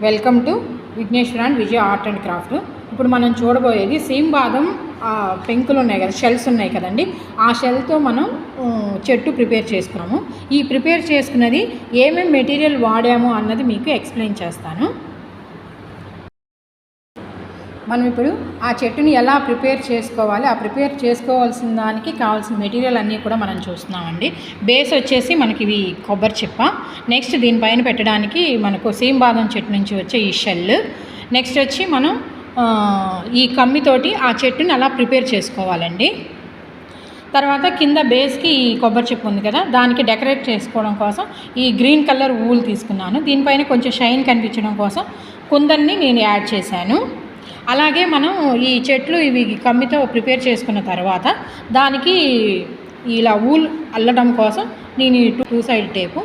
Welcome to Vighneshwara and Vijaya art and craft. ఇప్పుడు మనం చూడబోయేది సీమ్ బాదం పెంకులు ఉన్నాయి కదా, షెల్స్ ఉన్నాయి కదండి. ఆ షెల్తో మనం చెట్టు ప్రిపేర్ చేసుకున్నాము. ఈ ప్రిపేర్ చేసుకున్నది ఏమేమి మెటీరియల్ వాడాము అన్నది మీకు ఎక్స్ప్లెయిన్ చేస్తాను. మనం ఇప్పుడు ఆ చెట్టుని ఎలా ప్రిపేర్ చేసుకోవాలి, ఆ ప్రిపేర్ చేసుకోవాల్సిన దానికి కావాల్సిన మెటీరియల్ అన్నీ కూడా మనం చూస్తున్నామండి. బేస్ వచ్చేసి మనకి ఇవి కొబ్బరి చిప్ప, నెక్స్ట్ దీనిపైన పెట్టడానికి మనకు సీమ్ బాదం చెట్టు నుంచి వచ్చే ఈ షెల్, నెక్స్ట్ వచ్చి మనం ఈ కమ్మితోటి ఆ చెట్టుని అలా ప్రిపేర్ చేసుకోవాలండి. తర్వాత కింద బేస్కి ఈ కొబ్బరి చిప్ప ఉంది కదా, దానికి డెకరేట్ చేసుకోవడం కోసం ఈ గ్రీన్ కలర్ వూల్ తీసుకున్నాను. దీనిపైన కొంచెం షైన్ కనిపించడం కోసం కుందన్ని నేను యాడ్ చేశాను. అలాగే మనం ఈ చెట్లు ఇవి కమ్మితో ప్రిపేర్ చేసుకున్న తర్వాత దానికి ఇలా వూల్ అల్లడం కోసం నేను టూ సైడ్ టేపు,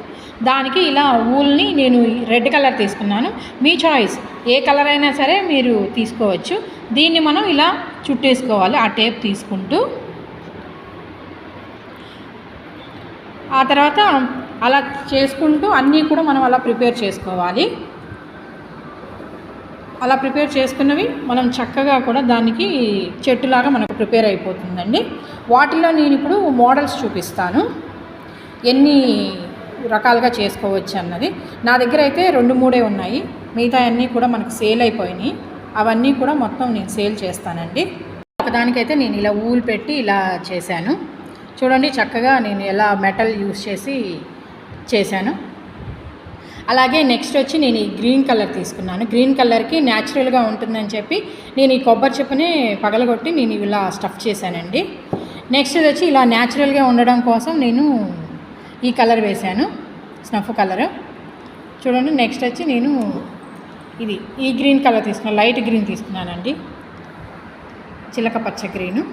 దానికి ఇలా వూల్ని నేను రెడ్ కలర్ తీసుకున్నాను. మీ చాయిస్, ఏ కలర్ అయినా సరే మీరు తీసుకోవచ్చు. దీన్ని మనం ఇలా చుట్టేసుకోవాలి ఆ టేప్ తీసుకుంటూ. ఆ తర్వాత అలా చేసుకుంటూ అన్నీ కూడా మనం అలా ప్రిపేర్ చేసుకోవాలి. అలా ప్రిపేర్ చేసుకున్నవి మనం చక్కగా కూడా దానికి చెట్టులాగా మనకు ప్రిపేర్ అయిపోతుందండి. వాటిల్లో నేను ఇప్పుడు మోడల్స్ చూపిస్తాను, ఎన్ని రకాలుగా చేసుకోవచ్చు అన్నది. నా దగ్గర అయితే 2-3 ఉన్నాయి, మిగతా అన్నీ కూడా మనకు సేల్ అయిపోయినాయి. అవన్నీ కూడా మొత్తం నేను సేల్ చేస్తానండి. ఒకదానికైతే నేను ఇలా ఊలు పెట్టి ఇలా చేశాను చూడండి, చక్కగా నేను ఎలా మెటల్ యూస్ చేసి చేశాను. అలాగే నెక్స్ట్ వచ్చి నేను ఈ గ్రీన్ కలర్ తీసుకున్నాను. గ్రీన్ కలర్కి న్యాచురల్గా ఉంటుందని చెప్పి నేను ఈ కొబ్బరి చెప్పుని పగలగొట్టి నేను ఇలా స్టఫ్ చేశానండి. నెక్స్ట్ వచ్చి ఇలా న్యాచురల్గా ఉండడం కోసం నేను ఈ కలర్ వేశాను, స్నఫ్ కలర్ చూడండి. నెక్స్ట్ వచ్చి నేను ఈ గ్రీన్ కలర్ తీసుకున్నాను, లైట్ గ్రీన్ తీసుకున్నానండి, చిలక పచ్చ గ్రీను.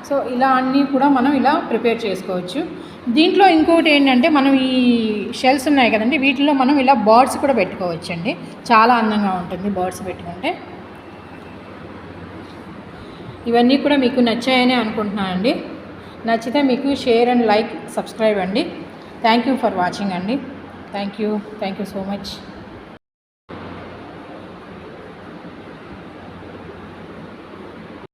సో ఇలా అన్నీ కూడా మనం ఇలా ప్రిపేర్ చేసుకోవచ్చు. దీంట్లో ఇంకోటి ఏంటంటే, మనం ఈ షెల్స్ ఉన్నాయి కదండి, వీటిలో మనం ఇలా బర్డ్స్ కూడా పెట్టుకోవచ్చు అండి. చాలా అందంగా ఉంటుంది బర్డ్స్ పెట్టుకుంటే. ఇవన్నీ కూడా మీకు నచ్చాయని అనుకుంటున్నానండి. నచ్చితే మీకు షేర్ అండ్ లైక్, సబ్స్క్రైబ్ అండి. థ్యాంక్ యూ ఫర్ వాచింగ్ అండి. Thank you so much.